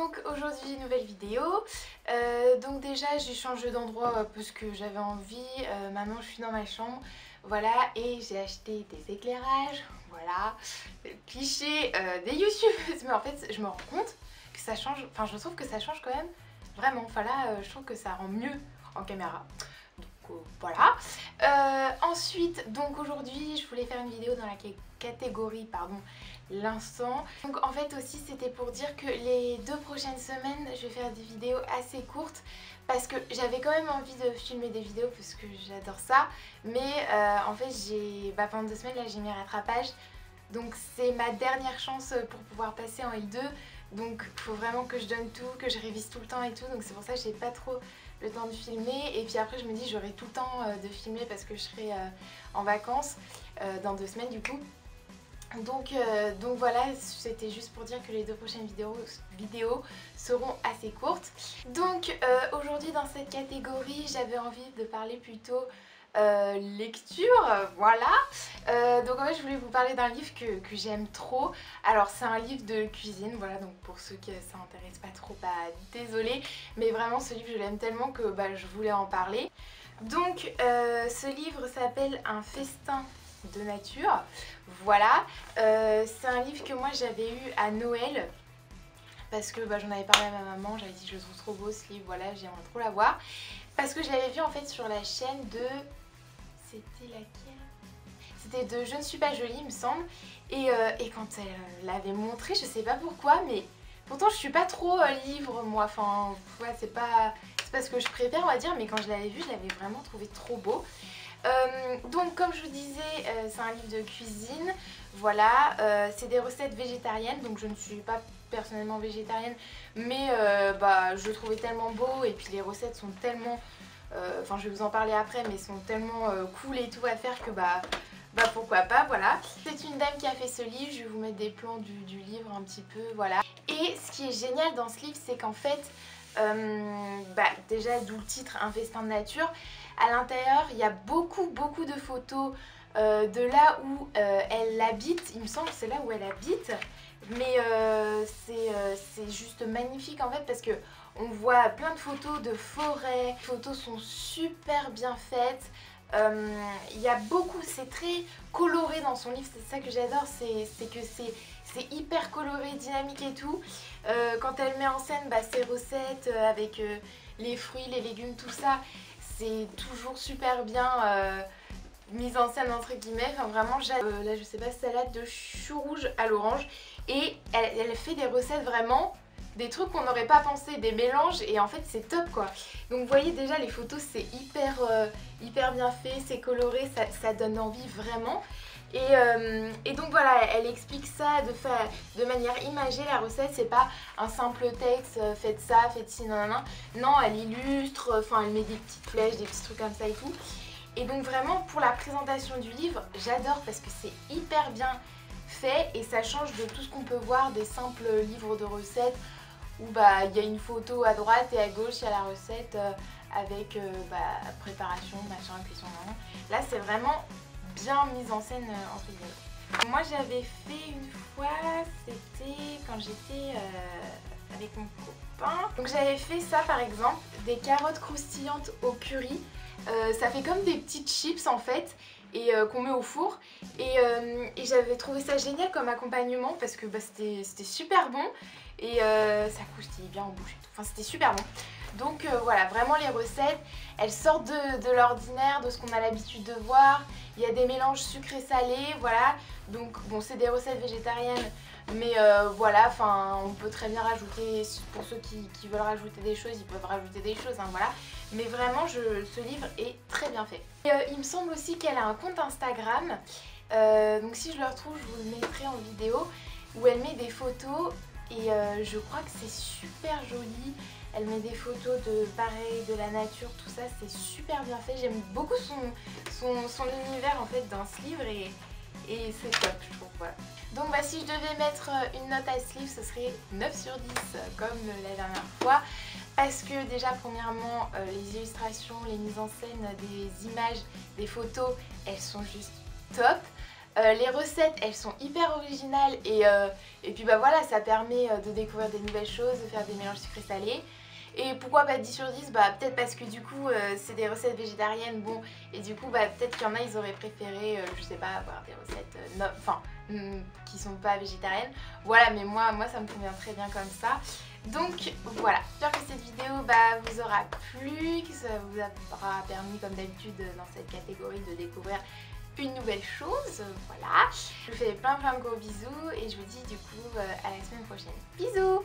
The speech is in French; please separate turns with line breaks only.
Donc aujourd'hui nouvelle vidéo, donc déjà j'ai changé d'endroit parce que j'avais envie, maintenant je suis dans ma chambre, voilà, et j'ai acheté des éclairages, voilà, le cliché des youtubeuses, mais en fait je me rends compte que ça change, enfin je trouve que ça change quand même vraiment, enfin là je trouve que ça rend mieux en caméra. Donc voilà. Ensuite, donc aujourd'hui, je voulais faire une vidéo dans la catégorie, pardon, l'instant. Donc en fait aussi, c'était pour dire que les 2 prochaines semaines, je vais faire des vidéos assez courtes parce que j'avais quand même envie de filmer des vidéos parce que j'adore ça. Mais en fait, pendant 2 semaines, là, j'ai mis rattrapage. Donc c'est ma dernière chance pour pouvoir passer en L2. Donc il faut vraiment que je donne tout, que je révise tout le temps et tout. Donc c'est pour ça que j'ai pas trop le temps de filmer. Et puis après je me dis j'aurai tout le temps de filmer parce que je serai en vacances dans 2 semaines du coup. Donc voilà, c'était juste pour dire que les 2 prochaines vidéos seront assez courtes. Donc aujourd'hui dans cette catégorie j'avais envie de parler plutôt lecture, voilà. Donc en fait je voulais vous parler d'un livre que j'aime trop. Alors c'est un livre de cuisine, voilà, donc pour ceux que ça intéresse pas trop, bah désolée, mais vraiment ce livre je l'aime tellement que je voulais en parler. Donc ce livre s'appelle Un festin de nature, voilà. C'est un livre que moi j'avais eu à Noël parce que j'en avais parlé à ma maman, j'avais dit je le trouve trop beau ce livre, voilà, j'aimerais trop l'avoir. Parce que je l'avais vu en fait sur la chaîne de... C'était laquelle? C'était de Je ne suis pas jolie, il me semble. Et quand elle l'avait montré, je sais pas pourquoi, mais pourtant je suis pas trop livre moi. Enfin, ouais, c'est pas ce que je préfère, on va dire, mais quand je l'avais vu, je l'avais vraiment trouvé trop beau. Donc comme je vous disais, c'est un livre de cuisine, voilà, c'est des recettes végétariennes, donc je ne suis pas personnellement végétarienne, mais je le trouvais tellement beau et puis les recettes sont tellement, enfin je vais vous en parler après, mais sont tellement cool et tout à faire que pourquoi pas, voilà. C'est une dame qui a fait ce livre, je vais vous mettre des plans du livre un petit peu, voilà. Et ce qui est génial dans ce livre, c'est qu'en fait, déjà d'où le titre Un festin de nature, à l'intérieur il y a beaucoup de photos de là où elle habite, il me semble que c'est là où elle habite, mais c'est juste magnifique en fait parce que on voit plein de photos de forêt, les photos sont super bien faites. Il y a beaucoup, c'est très coloré dans son livre, c'est ça que j'adore, c'est que c'est hyper coloré, dynamique et tout. Quand elle met en scène ses recettes avec les fruits, les légumes, tout ça, c'est toujours super bien mise en scène entre guillemets. Enfin vraiment, là je sais pas, salade de choux rouge à l'orange. Et elle fait des recettes vraiment, des trucs qu'on n'aurait pas pensé, des mélanges, et en fait c'est top quoi. Donc vous voyez déjà les photos, c'est hyper bien fait, c'est coloré, ça donne envie vraiment. Et donc voilà, elle explique ça de manière imagée, la recette, c'est pas un simple texte, faites ça, faites ci, nanana. Non, elle illustre, enfin elle met des petites flèches, des petits trucs comme ça et tout. Et donc vraiment pour la présentation du livre, j'adore parce que c'est hyper bien fait et ça change de tout ce qu'on peut voir des simples livres de recettes où il y a une photo à droite et à gauche il y a la recette avec préparation, machin, cuisson, nan. Là c'est vraiment bien mise en scène entre guillemets. Moi j'avais fait une fois, c'était quand j'étais avec mon copain. Donc j'avais fait ça par exemple, des carottes croustillantes au curry. Ça fait comme des petites chips en fait et qu'on met au four et j'avais trouvé ça génial comme accompagnement parce que c'était super bon et ça croustillait bien en bouche et tout. Enfin c'était super bon. Donc voilà, vraiment les recettes, elles sortent de l'ordinaire, de ce qu'on a l'habitude de voir. Il y a des mélanges sucré-salé, voilà. Donc bon, c'est des recettes végétariennes, mais voilà, enfin on peut très bien rajouter, pour ceux qui veulent rajouter des choses, ils peuvent rajouter des choses, hein, voilà. Mais vraiment, ce livre est très bien fait. Et, il me semble aussi qu'elle a un compte Instagram, donc si je le retrouve, je vous le mettrai en vidéo, où elle met des photos et je crois que c'est super joli. Elle met des photos de la nature, tout ça, c'est super bien fait. J'aime beaucoup son univers en fait dans ce livre et c'est top je trouve, voilà. Donc si je devais mettre une note à ce livre, ce serait 9 sur 10 comme la dernière fois. Parce que déjà premièrement les illustrations, les mises en scène des images, des photos, elles sont juste top. Les recettes, elles sont hyper originales et puis bah voilà, ça permet de découvrir des nouvelles choses, de faire des mélanges sucrés-salés. Et pourquoi pas 10 sur 10? Bah peut-être parce que du coup c'est des recettes végétariennes, bon, et du coup bah peut-être qu'il y en a ils auraient préféré, je sais pas, avoir des recettes qui sont pas végétariennes. Voilà, mais moi ça me convient très bien comme ça. Donc voilà, j'espère que cette vidéo vous aura plu, que ça vous aura permis comme d'habitude dans cette catégorie de découvrir une nouvelle chose. Voilà, je vous fais plein de gros bisous et je vous dis du coup à la semaine prochaine. Bisous!